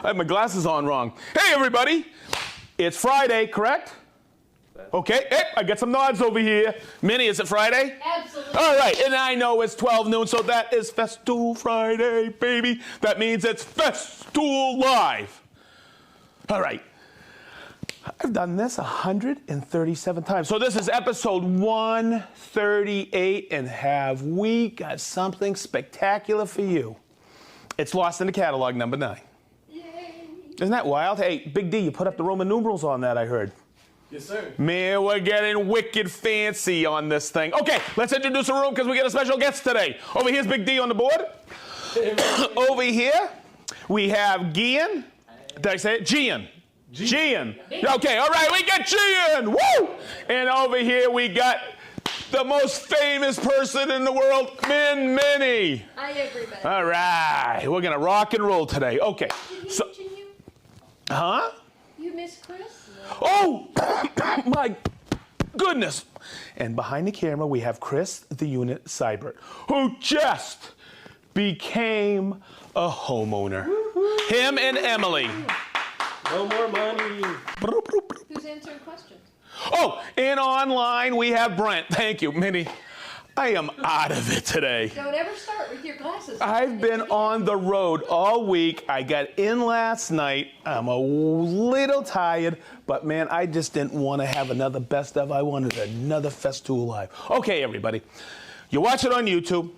I have my glasses on wrong. Hey, everybody. It's Friday, correct? Okay. Hey, I got some nods over here. Minnie, is it Friday? Absolutely. All right. And I know it's 12 noon, so that is Festool Friday, baby. That means it's Festool Live. All right. I've done this 137 times. So this is episode 138, and have we got something spectacular for you? It's lost in the catalog, number 9. Yay. Isn't that wild? Hey, Big D, you put up the Roman numerals on that, I heard. Yes, sir. Man, we're getting wicked fancy on this thing. Okay, let's introduce the room because we got a special guest today. Over here's Big D on the board. Over here, we have Gian. Did I say it? Gian. Gian. Okay, all right, we got Gian. Woo! And over here, we got the most famous person in the world, Minnie. Hi, everybody. All right, we're going to rock and roll today. Okay. Did he So, mention you? huh? You miss Chris? No. Oh, my goodness. And behind the camera, we have Chris, the unit Seibert, who just became a homeowner. Him and Emily. No more money. Who's answering questions? Oh, and online, we have Brent. Thank you, Minnie. I am out of it today. Don't ever start with your glasses. I've been on the road all week. I got in last night. I'm a little tired, but man, I just didn't want to have another best of. I wanted another Festool Live. Okay, everybody. You watch it on YouTube.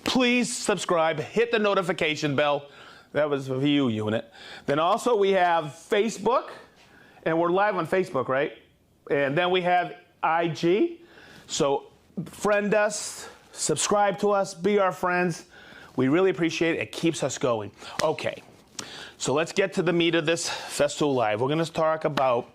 Please subscribe. Hit the notification bell. That was for you, unit. Then also we have Facebook, and we're live on Facebook, right? And then we have IG. So friend us, subscribe to us, be our friends. We really appreciate it. It keeps us going. Okay, so let's get to the meat of this Festool Live. We're going to talk about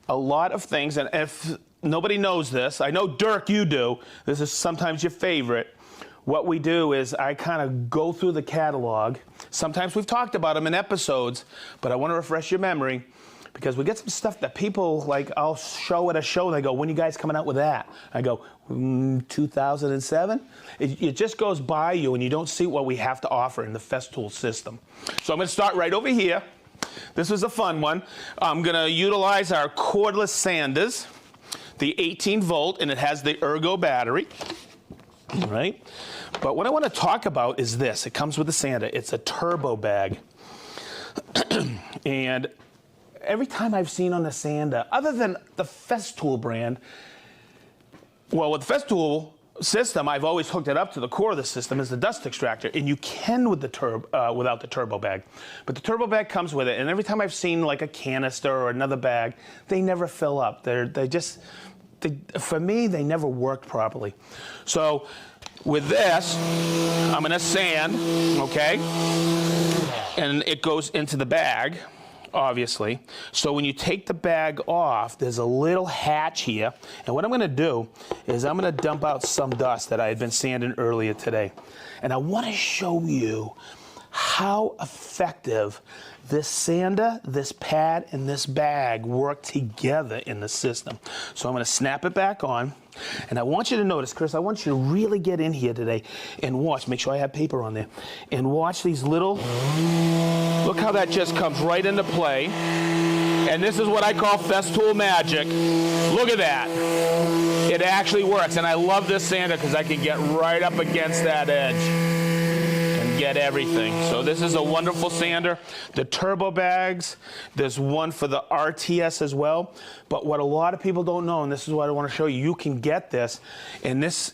a lot of things, and if nobody knows this, I know Dirk, you do. This is sometimes your favorite. What we do is I kind of go through the catalog. Sometimes we've talked about them in episodes, but I want to refresh your memory because we get some stuff that people, like, I'll show at a show, and they go, when you guys coming out with that? I go, 2007? It just goes by you, and you don't see what we have to offer in the Festool system. So I'm going to start right over here. This was a fun one. I'm going to utilize our cordless sanders, the 18-volt, and it has the ergo battery. All right? But what I want to talk about is this. It comes with a sander. It's a turbo bag. And every time I've seen on the sander, other than the Festool brand, well, with the Festool system, I've always hooked it up to the core of the system is the dust extractor, and you can with the without the turbo bag. But the turbo bag comes with it, and every time I've seen like a canister or another bag, they never fill up. For me, they never worked properly. So with this, I'm going to sand, okay? And it goes into the bag, obviously. So when you take the bag off, there's a little hatch here. And what I'm going to do is I'm going to dump out some dust that I had been sanding earlier today. And I want to show you how effective this sander, this pad, and this bag work together in the system. So I'm going to snap it back on. And I want you to notice, Chris, I want you to really get in here today and watch. Make sure I have paper on there. And watch these little, look how that just comes right into play. And this is what I call Festool magic. Look at that. It actually works. And I love this sander because I can get right up against that edge. Get everything. So this is a wonderful sander. The turbo bags, there's one for the RTS as well. But what a lot of people don't know, and this is what I want to show you, you can get this, and this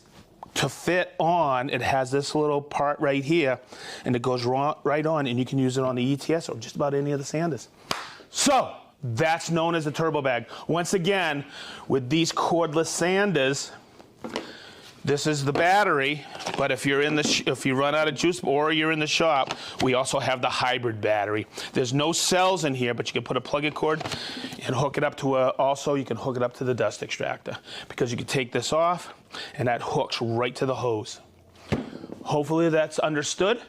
to fit on, it has this little part right here, and it goes right on, and you can use it on the ETS or just about any of the sanders. So that's known as a turbo bag. Once again, with these cordless sanders, this is the battery, but if you're if you run out of juice or you're in the shop, we also have the hybrid battery. There's no cells in here, but you can put a plug-in cord and hook it up to also you can hook it up to the dust extractor because you can take this off and that hooks right to the hose. Hopefully that's understood.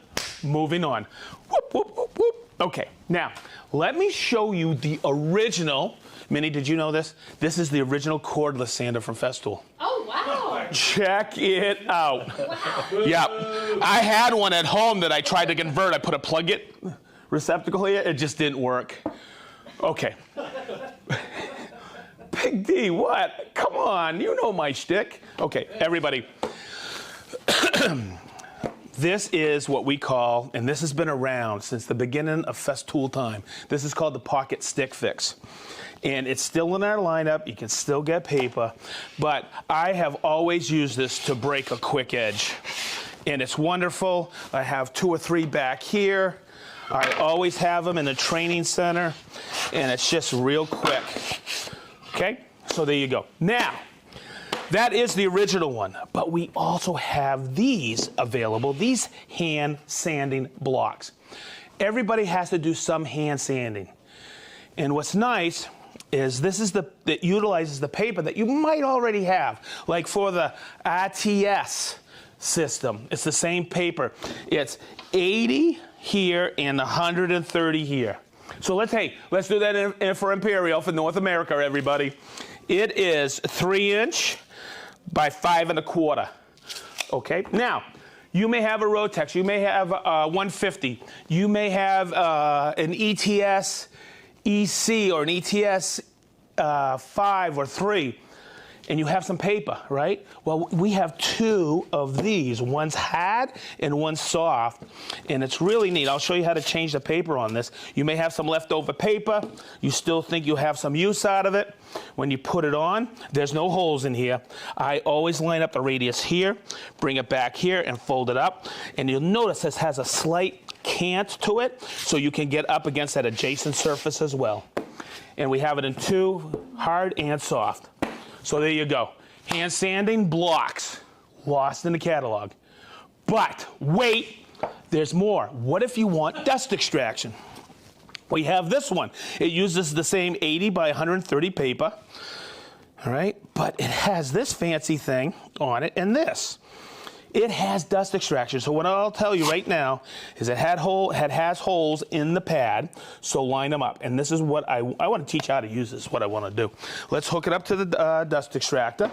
Moving on. Whoop, whoop, whoop, whoop. Okay, now let me show you the original. Minnie, did you know this? This is the original cordless sander from Festool. Oh, wow. Check it out. Wow. Yep. I had one at home that I tried to convert. I put a plug-in receptacle here, it just didn't work. Okay. Big D, what? Come on, you know my shtick. Okay, everybody. This is what we call, and this has been around since the beginning of Festool time. This is called the Pocket Stick Fix. And it's still in our lineup. You can still get paper. But I have always used this to break a quick edge. And it's wonderful. I have 2 or 3 back here. I always have them in the training center. And it's just real quick. Okay? So there you go. Now, that is the original one, but we also have these available, these hand sanding blocks. Everybody has to do some hand sanding. And what's nice is this is that utilizes the paper that you might already have. Like for the RTS system, it's the same paper. It's 80 here and 130 here. So let's do that for Imperial, for North America, everybody. It is 3" by 5 1/4. Okay, now you may have a Rotex, you may have a 150, you may have an ETS EC or an ETS 5 or 3, and you have some paper, right? Well, we have 2 of these. One's hard and one's soft, and it's really neat. I'll show you how to change the paper on this. You may have some leftover paper. You still think you have some use out of it. When you put it on, there's no holes in here. I always line up the radius here, bring it back here, and fold it up. And you'll notice this has a slight cant to it, so you can get up against that adjacent surface as well. And we have it in 2, hard and soft. So there you go. Hand sanding blocks, lost in the catalog. But wait, there's more. What if you want dust extraction? We have this one. It uses the same 80 by 130 paper, all right? But it has this fancy thing on it and this. It has dust extraction. So what I'll tell you right now is it has holes in the pad, so line them up. And this is what I want to teach you how to use this, what I want to do. Let's hook it up to the dust extractor.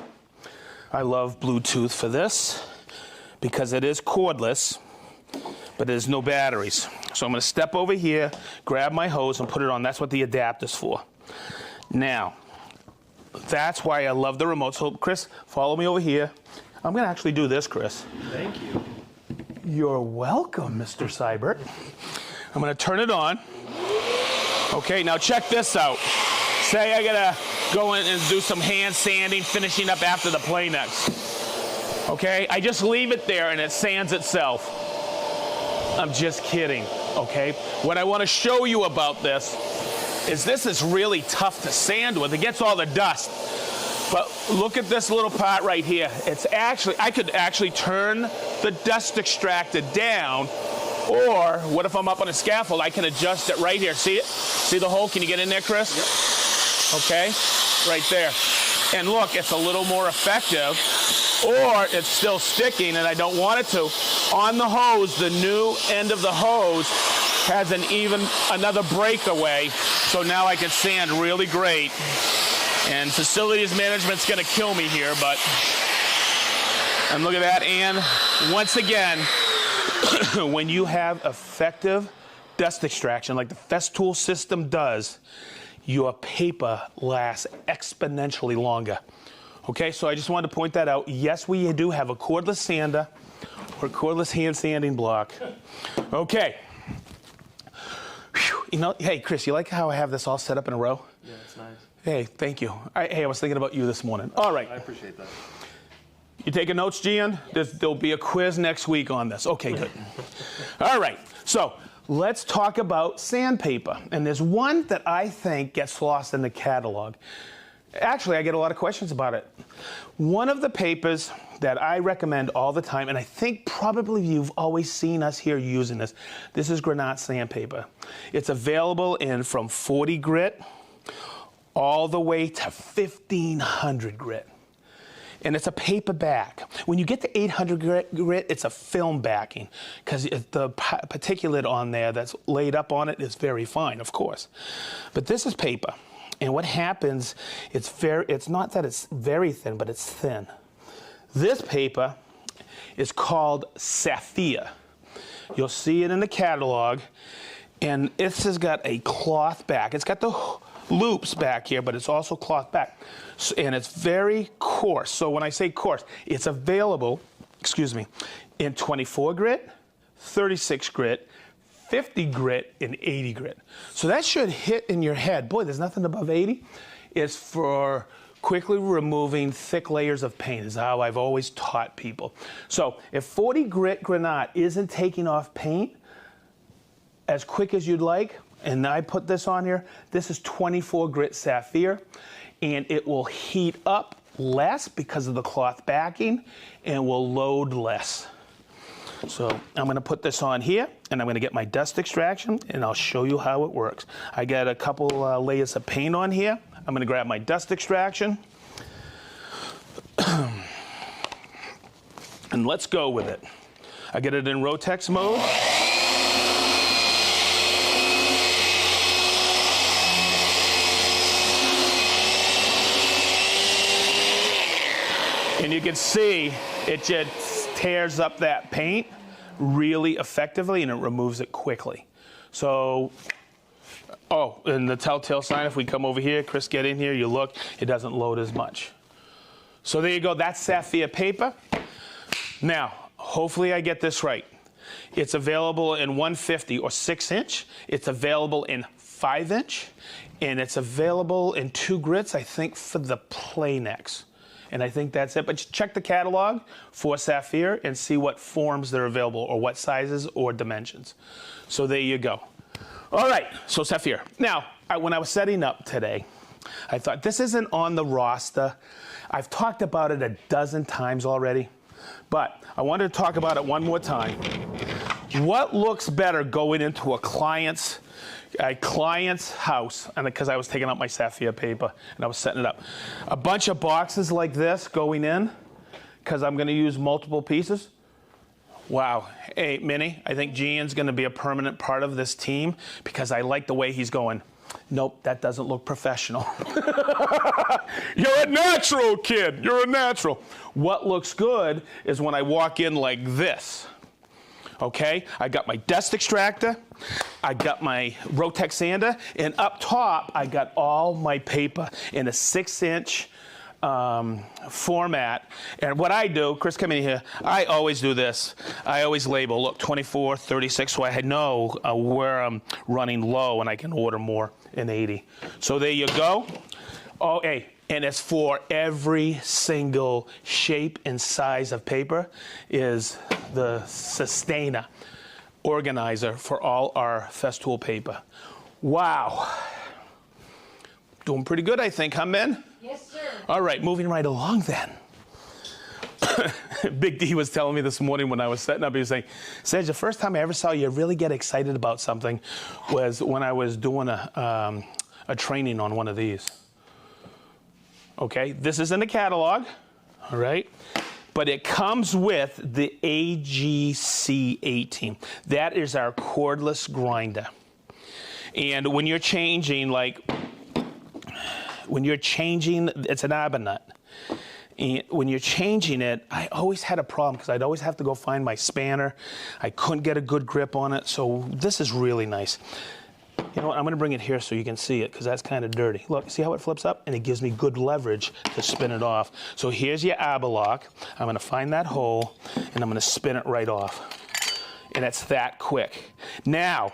I love Bluetooth for this because it is cordless, but there's no batteries. So I'm going to step over here, grab my hose, and put it on. That's what the adapter's for. Now, that's why I love the remote. So, Chris, follow me over here. I'm going to actually do this, Chris. Thank you. You're welcome, Mr. Seibert. I'm going to turn it on. Okay, now check this out. Say I got to go in and do some hand sanding, finishing up after the play next. Okay, I just leave it there and it sands itself. I'm just kidding, okay? What I want to show you about this is really tough to sand with. It gets all the dust. But look at this little part right here. I could actually turn the dust extractor down, or what if I'm up on a scaffold? I can adjust it right here. See it? See the hole? Can you get in there, Chris? Yep. Okay, right there. And look, it's a little more effective, or it's still sticking and I don't want it to. On the hose, the new end of the hose has another breakaway, so now I can sand really great. And facilities management's going to kill me here, and look at that. And once again, when you have effective dust extraction like the Festool system does, your paper lasts exponentially longer. Okay, so I just wanted to point that out. Yes, we do have a cordless sander or cordless hand sanding block. Okay. Whew. You know, hey, Chris, you like how I have this all set up in a row? Yeah, it's nice. Hey, thank you. Hey, I was thinking about you this morning. All right. I appreciate that. You taking notes, Gian? There'll be a quiz next week on this. Okay, good. All right. So let's talk about sandpaper. And there's one that I think gets lost in the catalog. Actually, I get a lot of questions about it. One of the papers that I recommend all the time, and I think probably you've always seen us here using this, this is Granat sandpaper. It's available in from 40 grit all the way to 1500 grit. And it's a paper back. When you get to 800 grit, it's a film backing because the particulate on there that's laid up on it is very fine, of course. But this is paper. And what happens, it's not that it's very thin, but it's thin. This paper is called Safir. You'll see it in the catalog. And this has got a cloth back. It's got the loops back here, but it's also cloth back. And it's very coarse. So when I say coarse, it's available, in 24 grit, 36 grit, 50 grit, and 80 grit. So that should hit in your head. Boy, there's nothing above 80. It's for quickly removing thick layers of paint is how I've always taught people. So if 40 grit granite isn't taking off paint as quick as you'd like, and I put this on here, this is 24 grit Safir, and it will heat up less because of the cloth backing and will load less. So I'm going to put this on here, and I'm going to get my dust extraction, and I'll show you how it works. I got a couple layers of paint on here. I'm going to grab my dust extraction, and let's go with it. I get it in Rotex mode. And you can see it just tears up that paint really effectively, and it removes it quickly. So, oh, and the telltale sign, if we come over here, Chris, get in here, you look, it doesn't load as much. So there you go, that's Safir paper. Now, hopefully I get this right. It's available in 150 or 6-inch. It's available in 5-inch. And it's available in 2 grits, I think, for the play necks. And I think that's it. But check the catalog for Safir and see what forms they're available or what sizes or dimensions. So there you go. All right, so Safir. Now, when I was setting up today, I thought this isn't on the roster. I've talked about it a dozen times already, but I wanted to talk about it one more time. What looks better going into a client's house, and because I was taking out my Safir paper and I was setting it up. A bunch of boxes like this going in, because I'm going to use multiple pieces. Wow. Hey, Minnie, I think Gian's going to be a permanent part of this team because I like the way he's going. Nope, that doesn't look professional. You're a natural, kid. You're a natural. What looks good is when I walk in like this. Okay, I got my dust extractor, I got my Rotex sander, and up top I got all my paper in a 6-inch format. And what I do, Chris, come in here, I always do this. I always label, look, 24, 36, so I know where I'm running low and I can order more in 80. So there you go. Oh, hey. And it's for every single shape and size of paper is the sustainer organizer for all our Festool paper. Wow. Doing pretty good, I think, huh, men? Yes, sir. All right, moving right along then. Big D was telling me this morning when I was setting up, he was saying, Sedge, the first time I ever saw you really get excited about something was when I was doing a training on one of these. Okay, this is in the catalog, all right? But it comes with the AGC 18. That is our cordless grinder. And when you're changing, it's an Abernut. And when you're changing it, I always had a problem because I'd always have to go find my spanner. I couldn't get a good grip on it, so this is really nice. You know what, I'm going to bring it here so you can see it because that's kind of dirty. Look, see how it flips up? And it gives me good leverage to spin it off. So here's your Aberlock. I'm going to find that hole, and I'm going to spin it right off. And it's that quick. Now,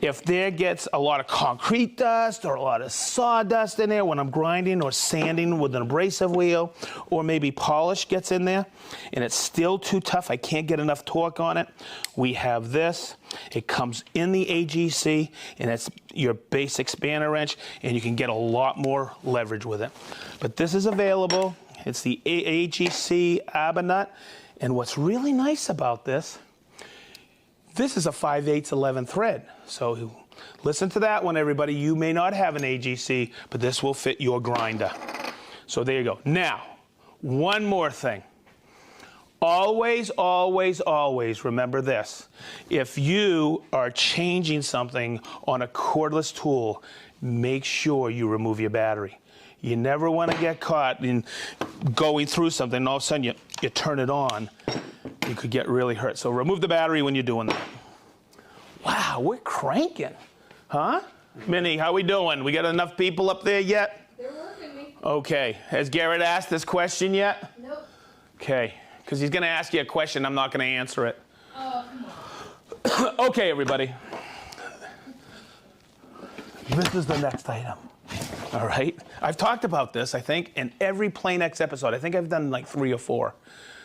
if there gets a lot of concrete dust or a lot of sawdust in there when I'm grinding or sanding with an abrasive wheel, or maybe polish gets in there and it's still too tough, I can't get enough torque on it, we have this. It comes in the AGC, and it's your basic spanner wrench, and you can get a lot more leverage with it. But this is available. It's the AGC Abernut, and what's really nice about this, this is a 5/8 11 thread. So listen to that one, everybody. You may not have an AGC, but this will fit your grinder. So there you go. Now, one more thing. Always, always, always remember this. If you are changing something on a cordless tool, make sure you remove your battery. You never want to get caught in going through something and all of a sudden you turn it on. You could get really hurt. So remove the battery when you're doing that. Wow. Wow, we're cranking. Huh? Minnie, how we doing? We got enough people up there yet? They're working me. Okay. Has Garrett asked this question yet? Nope. Okay. Because he's going to ask you a question. I'm not going to answer it. Oh, come on. Okay, everybody. This is the next item. All right? I've talked about this, I think, in every Plain X episode. I think I've done like 3 or 4.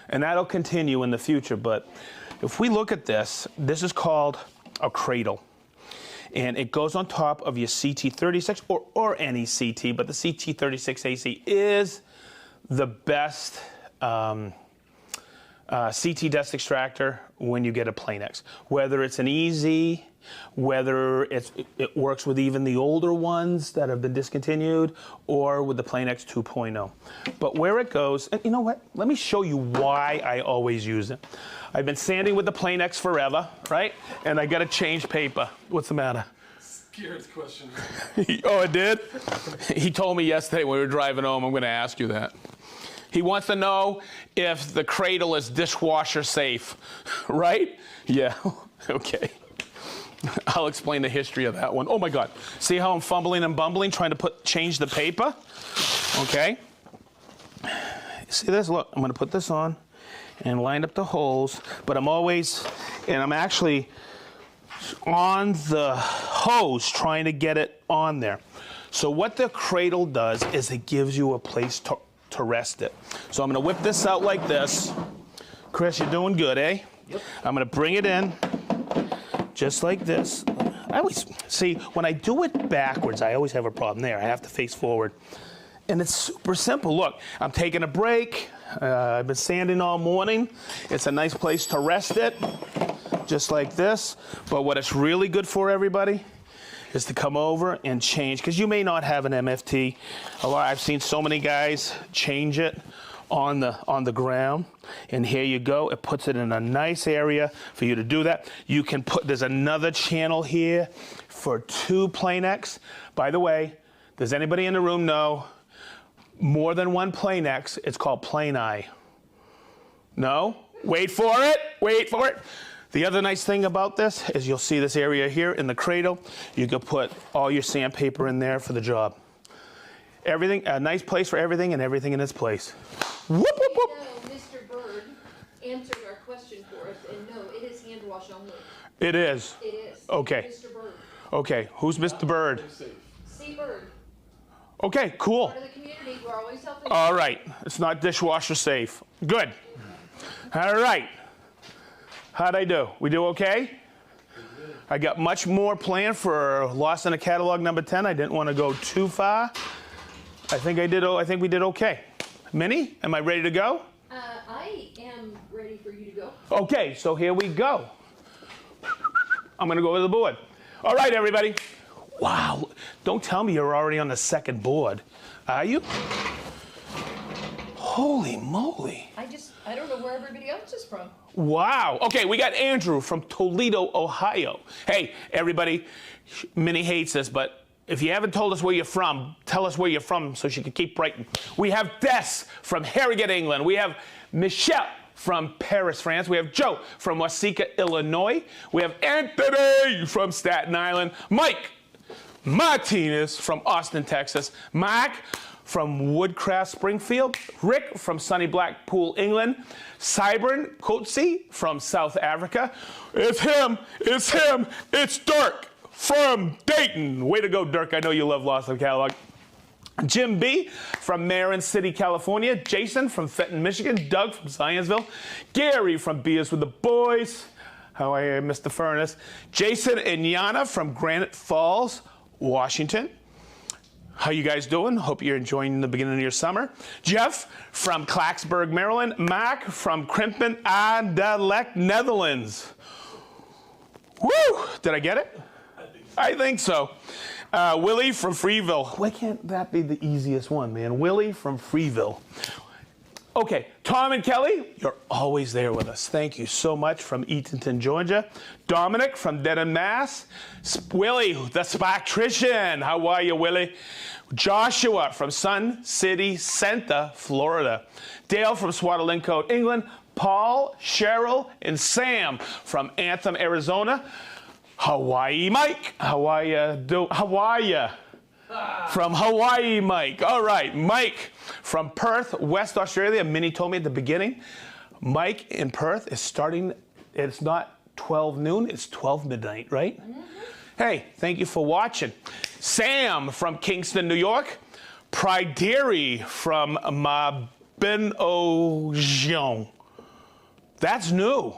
And that'll continue in the future. But if we look at this, this is called a cradle. And it goes on top of your CT36 or any CT, but the CT36AC is the best CT dust extractor when you get a Plain X. Whether it's an easy, whether it works with even the older ones that have been discontinued, or with the Plain X 2.0. But where it goes, and you know what? Let me show you why I always use it. I've been sanding with the Plain X forever, right? And I got to change paper. What's the matter? Garrett's question. Oh, it did? He told me yesterday when we were driving home, I'm going to ask you that. He wants to know if the Cradle is dishwasher safe, right? Yeah, okay. I'll explain the history of that one. Oh my God, see how I'm fumbling and bumbling trying to change the paper? Okay. See this? Look, I'm going to put this on and line up the holes, but I'm actually on the hose trying to get it on there. So what the Cradle does is it gives you a place to rest it. So I'm going to whip this out like this. Chris, you're doing good, eh? Yep. I'm going to bring it in just like this. I always, see, when I do it backwards, I always have a problem there. I have to face forward. And it's super simple. Look, I'm taking a break. I've been sanding all morning. It's a nice place to rest it, just like this. But what it's really good for, everybody, is to come over and change, because you may not have an MFT. I've seen so many guys change it on the ground, and here you go. It puts it in a nice area for you to do that. You can there's another channel here for 2 Plain X. By the way, does anybody in the room know more than 1 Plain X? It's called Plain Eye. No? Wait for it. Wait for it. The other nice thing about this is you'll see this area here in the Cradle. You can put all your sandpaper in there for the job. Everything, a nice place for everything and everything in its place. Whoop, whoop, whoop. No, Mr. Bird answered our question for us, and no, it is hand wash only. It is. It is. Okay. Mr. Bird. Okay, who's Mr. Bird? C. Bird. Okay, cool. Part of the community. We're always helping. All right, it's not dishwasher safe. Good. All right. How'd I do? We do okay? I got much more planned for Lost in a Catalog number 10. I didn't want to go too far. I think we did okay. Minnie, am I ready to go? I am ready for you to go. Okay, so here we go. I'm going to go over the board. All right, everybody. Wow, don't tell me you're already on the second board. Are you? Holy moly. I don't know where everybody else is from. Wow. Okay, we got Andrew from Toledo, Ohio. Hey, everybody, Minnie hates this, but if you haven't told us where you're from, tell us where you're from so she can keep writing. We have Des from Harrogate, England. We have Michelle from Paris, France. We have Joe from Waseca, Illinois. We have Anthony from Staten Island. Mike Martinez from Austin, Texas. Mark from Woodcraft, Springfield. Rick from sunny Blackpool, England. Cybern Kotze from South Africa. It's him, it's Dirk from Dayton. Way to go, Dirk. I know you love Lost in Catalog. Jim B. from Marin City, California. Jason from Fenton, Michigan. Doug from Scienceville. Gary from Beers with the Boys. How are you, Mr. Furnace? Jason and Yana from Granite Falls, Washington. How you guys doing? Hope you're enjoying the beginning of your summer. Jeff from Klaksburg, Maryland. Mark from Krimpen aan de Lek, Netherlands. Woo! Did I get it? I think so. Willie from Freeville. Why can't that be the easiest one, man? Willie from Freeville. Okay, Tom and Kelly, you're always there with us. Thank you so much from Eatonton, Georgia. Dominic from Dedham, Mass. Willie, the Spactrician. How are you, Willie? Joshua from Sun City Center, Florida. Dale from Swaddling England. Paul, Cheryl, and Sam from Anthem, Arizona. Hawaii Mike. Hawaii. From Hawaii, Mike. All right, Mike from Perth, West Australia. Minnie told me at the beginning, Mike in Perth is starting, it's not 12 noon, it's 12 midnight, right? Mm-hmm. Hey, thank you for watching. Sam from Kingston, New York. Prideri from Mabinogion. That's new.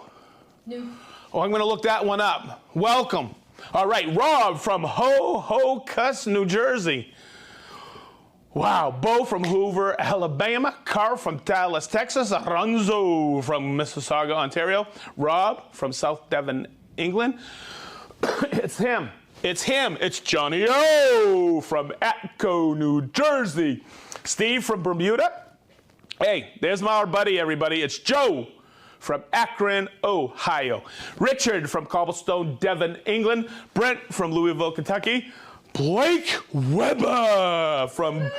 New. Oh, I'm going to look that one up. Welcome. All right, Rob from Ho-Ho-Kus, New Jersey. Wow, Bo from Hoover, Alabama. Carl from Dallas, Texas. Aranzo from Mississauga, Ontario. Rob from South Devon, England. It's him. It's him. It's Johnny O from Atco, New Jersey. Steve from Bermuda. Hey, there's my buddy, everybody. It's Joe from Akron, Ohio. Richard from Cobblestone, Devon, England. Brent from Louisville, Kentucky. Blake Weber from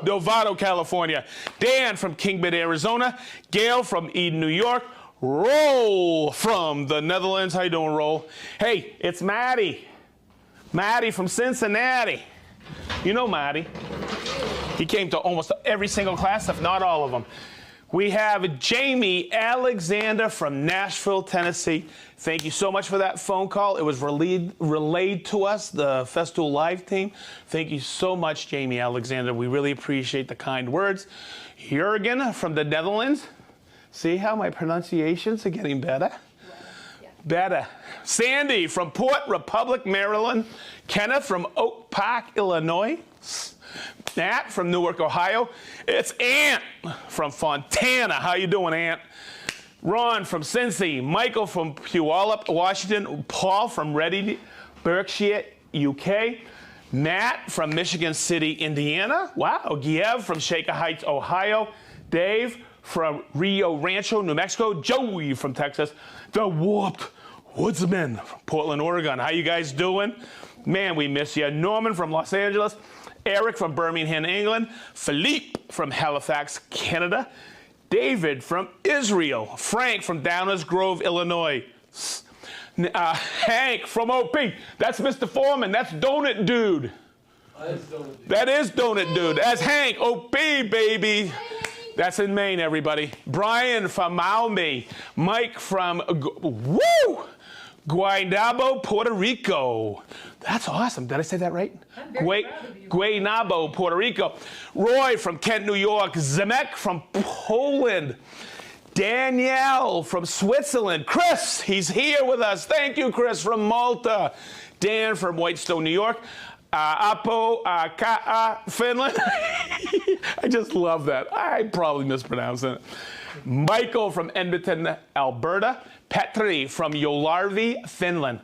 Novato, California. Dan from Kingman, Arizona. Gail from Eden, New York. Roll from the Netherlands. How you doing, Roll? Hey, it's Maddie. Maddie from Cincinnati. You know Maddie. He came to almost every single class, if not all of them. We have Jamie Alexander from Nashville, Tennessee. Thank you so much for that phone call. It was relayed to us, the Festool Live team. Thank you so much, Jamie Alexander. We really appreciate the kind words. Jurgen from the Netherlands. See how my pronunciations are getting better? Yeah. Better. Sandy from Port Republic, Maryland. Kenneth from Oak Park, Illinois. Nat from Newark, Ohio. It's Ant from Fontana. How you doing, Ant? Ron from Cincy. Michael from Puyallup, Washington. Paul from Reading, Berkshire, UK. Matt from Michigan City, Indiana. Wow. Giev from Shaker Heights, Ohio. Dave from Rio Rancho, New Mexico. Joey from Texas. The Warped Woodsman from Portland, Oregon. How you guys doing? Man, we miss you. Norman from Los Angeles. Eric from Birmingham, England. Philippe from Halifax, Canada. David from Israel. Frank from Downers Grove, Illinois. Hank from OP. That's Mr. Foreman. That's Donut Dude. That is Donut Dude. That's Hank, OP, baby. That's in Maine, everybody. Brian from Maumee. Mike from Guaynabo, Puerto Rico. That's awesome. Did I say that right? I'm very proud of you. Guaynabo, Puerto Rico. Roy from Kent, New York. Zemek from Poland. Danielle from Switzerland. Chris, he's here with us. Thank you, Chris, from Malta. Dan from Whitestone, New York. Apo Ka'a, Finland. I just love that. I probably mispronounced it. Michael from Edmonton, Alberta. Petri from Jolarvi, Finland.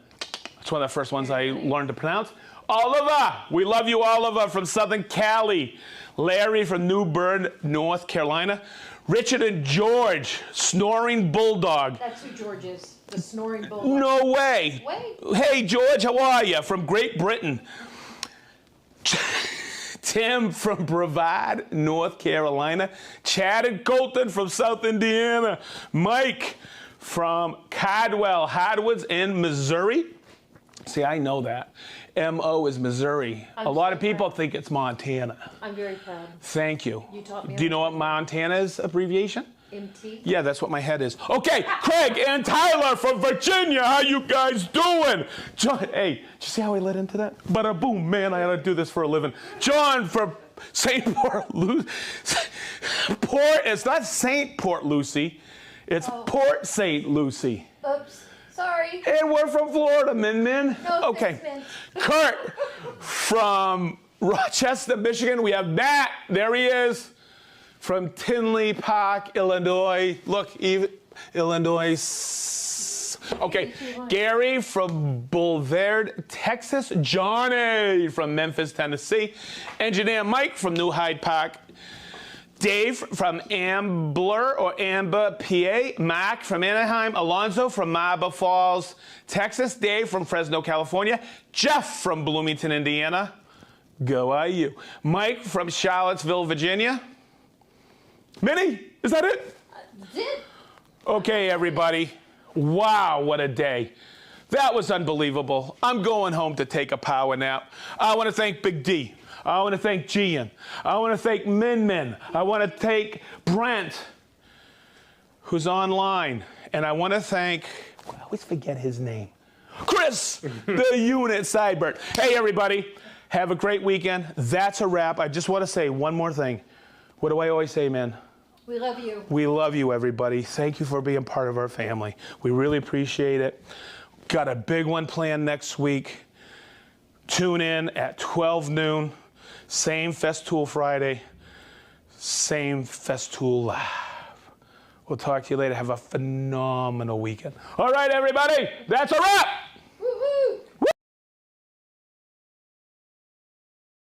That's one of the first ones I learned to pronounce. Oliver, we love you, Oliver, from Southern Cali. Larry from New Bern, North Carolina. Richard and George, Snoring Bulldog. That's who George is, the Snoring Bulldog. No way. Wait. Hey, George, how are you? From Great Britain. Tim from Brevard, North Carolina. Chad and Colton from South Indiana. Mike from Caldwell, Hardwoods in Missouri. See, I know that. M.O. is Missouri. A lot of people think it's Montana. I'm very proud. Thank you. You taught me. Do you know what Montana's abbreviation? MT? Yeah, that's what my head is. Okay, Craig and Tyler from Virginia. How you guys doing? John, hey, did you see how I led into that? Bada boom, man, I gotta do this for a living. John from St. Port Lucie. It's not St. Port Lucie. It's Port St. Lucie. Oops, sorry. And we're from Florida, Min. No, okay. Min. Kurt from Rochester, Michigan. We have Matt. There he is. From Tinley Park, Illinois. Look, Illinois. Okay, Gary from Boulevard, Texas. Johnny from Memphis, Tennessee. Engineer Mike from New Hyde Park. Dave from Ambler or Amber, PA. Mac from Anaheim. Alonzo from Marble Falls, Texas. Dave from Fresno, California. Jeff from Bloomington, Indiana. Go IU. Mike from Charlottesville, Virginia. Minnie, is that it? Did. Okay, everybody. Wow, what a day. That was unbelievable. I'm going home to take a power nap. I want to thank Big D. I want to thank Gian. I want to thank Min Min. I want to thank Brent, who's online. And I want to thank, I always forget his name, Chris, the unit Sidebird. Hey, everybody. Have a great weekend. That's a wrap. I just want to say one more thing. What do I always say, man? We love you. We love you, everybody. Thank you for being part of our family. We really appreciate it. Got a big one planned next week. Tune in at 12 noon. Same Festool Friday. Same Festool Live. We'll talk to you later. Have a phenomenal weekend. All right, everybody. That's a wrap.